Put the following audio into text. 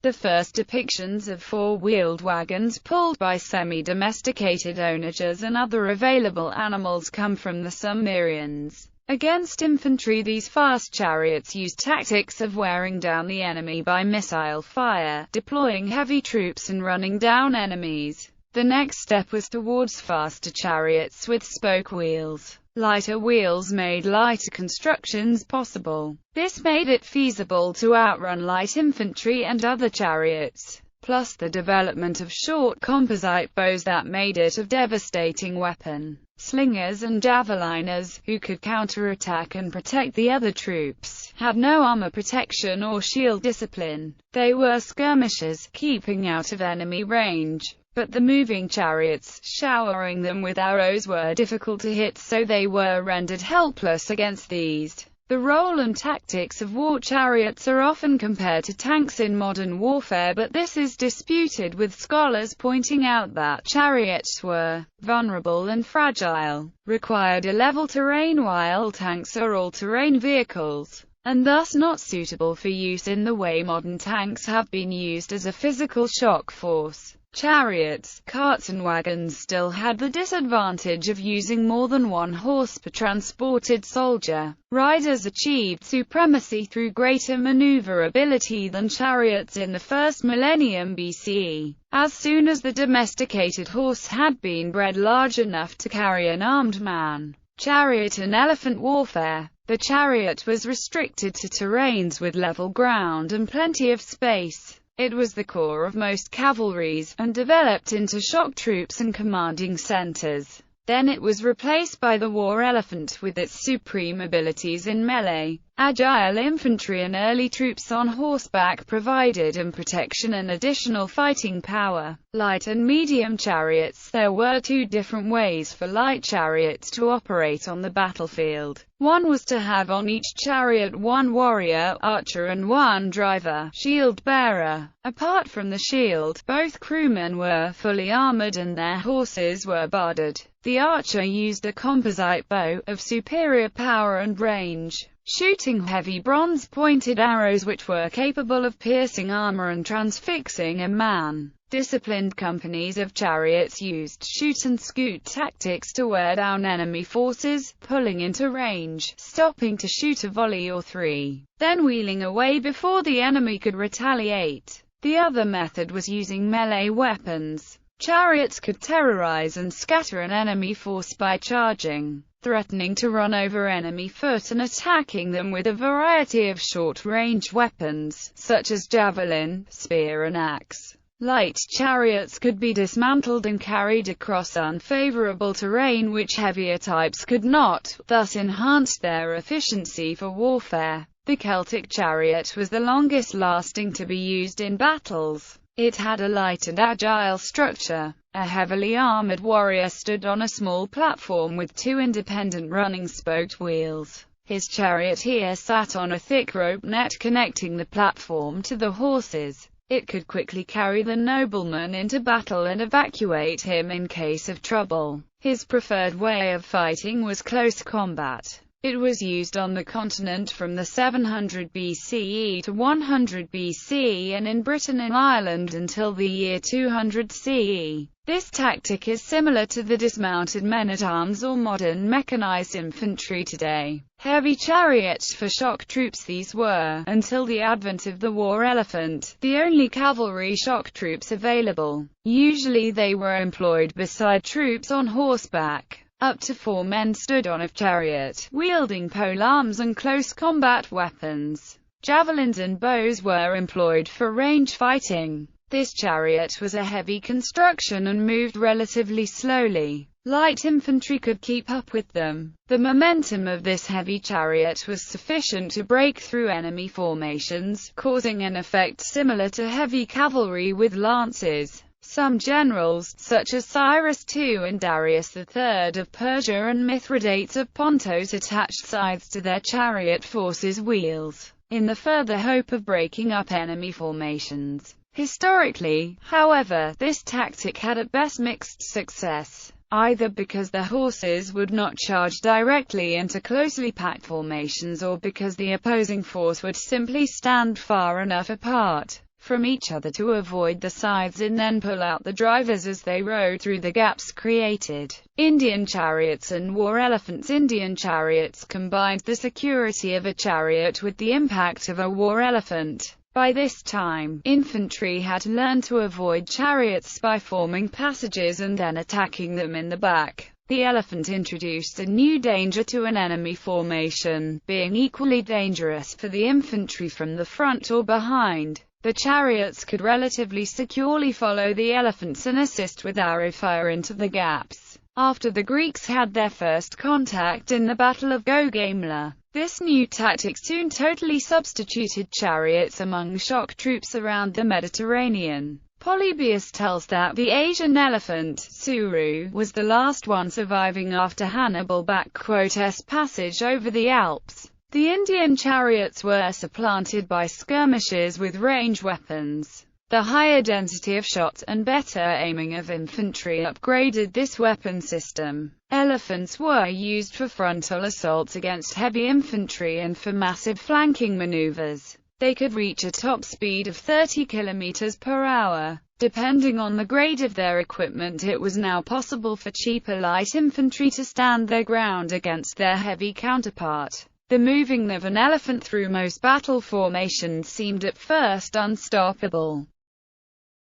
The first depictions of four-wheeled wagons pulled by semi-domesticated onagers and other available animals come from the Sumerians. Against infantry, these fast chariots used tactics of wearing down the enemy by missile fire, deploying heavy troops and running down enemies. The next step was towards faster chariots with spoke wheels. Lighter wheels made lighter constructions possible. This made it feasible to outrun light infantry and other chariots, plus the development of short composite bows that made it a devastating weapon. Slingers and javeliners, who could counterattack and protect the other troops, had no armor protection or shield discipline. They were skirmishers, keeping out of enemy range. But the moving chariots, showering them with arrows, were difficult to hit, so they were rendered helpless against these. The role and tactics of war chariots are often compared to tanks in modern warfare, but this is disputed, with scholars pointing out that chariots were vulnerable and fragile, required a level terrain, while tanks are all-terrain vehicles, and thus not suitable for use in the way modern tanks have been used as a physical shock force. Chariots, carts and wagons still had the disadvantage of using more than one horse per transported soldier. Riders achieved supremacy through greater maneuverability than chariots in the first millennium BCE. As soon as the domesticated horse had been bred large enough to carry an armed man. Chariot and elephant warfare. The chariot was restricted to terrains with level ground and plenty of space. It was the core of most cavalries, and developed into shock troops and commanding centers. Then it was replaced by the war elephant with its supreme abilities in melee. Agile infantry and early troops on horseback provided protection and additional fighting power. Light and medium chariots. There were two different ways for light chariots to operate on the battlefield. One was to have on each chariot one warrior, archer, and one driver, shield bearer. Apart from the shield, both crewmen were fully armored and their horses were barded. The archer used a composite bow, of superior power and range, shooting heavy bronze-pointed arrows which were capable of piercing armor and transfixing a man. Disciplined companies of chariots used shoot-and-scoot tactics to wear down enemy forces, pulling into range, stopping to shoot a volley or three, then wheeling away before the enemy could retaliate. The other method was using melee weapons. Chariots could terrorize and scatter an enemy force by charging, threatening to run over enemy foot, and attacking them with a variety of short-range weapons, such as javelin, spear and axe. Light chariots could be dismantled and carried across unfavorable terrain which heavier types could not, thus enhanced their efficiency for warfare. The Celtic chariot was the longest lasting to be used in battles. It had a light and agile structure. A heavily armored warrior stood on a small platform with two independent running spoked wheels. His charioteer sat on a thick rope net connecting the platform to the horses. It could quickly carry the nobleman into battle and evacuate him in case of trouble. His preferred way of fighting was close combat. It was used on the continent from the 700 BCE to 100 BC and in Britain and Ireland until the year 200 CE. This tactic is similar to the dismounted men-at-arms or modern mechanized infantry today. Heavy chariots for shock troops. These were, until the advent of the war elephant, the only cavalry shock troops available. Usually they were employed beside troops on horseback. Up to 4 men stood on a chariot, wielding polearms and close combat weapons. Javelins and bows were employed for range fighting. This chariot was a heavy construction and moved relatively slowly. Light infantry could keep up with them. The momentum of this heavy chariot was sufficient to break through enemy formations, causing an effect similar to heavy cavalry with lances. Some generals, such as Cyrus II and Darius III of Persia and Mithridates of Pontus, attached scythes to their chariot forces' wheels, in the further hope of breaking up enemy formations. Historically, however, this tactic had at best mixed success, either because the horses would not charge directly into closely packed formations or because the opposing force would simply stand far enough apart. from each other to avoid the scythes and then pull out the drivers as they rode through the gaps created. Indian chariots and war elephants. Indian chariots combined the security of a chariot with the impact of a war elephant. By this time, infantry had learned to avoid chariots by forming passages and then attacking them in the back. The elephant introduced a new danger to an enemy formation, being equally dangerous for the infantry from the front or behind. The chariots could relatively securely follow the elephants and assist with arrow fire into the gaps. After the Greeks had their first contact in the Battle of Gaugamela, this new tactic soon totally substituted chariots among shock troops around the Mediterranean. Polybius tells that the Asian elephant, Suru, was the last one surviving after Hannibal s passage over the Alps. The Indian chariots were supplanted by skirmishers with range weapons. The higher density of shots and better aiming of infantry upgraded this weapon system. Elephants were used for frontal assaults against heavy infantry and for massive flanking maneuvers. They could reach a top speed of 30 km per hour. Depending on the grade of their equipment, it was now possible for cheaper light infantry to stand their ground against their heavy counterpart. The moving of an elephant through most battle formations seemed at first unstoppable.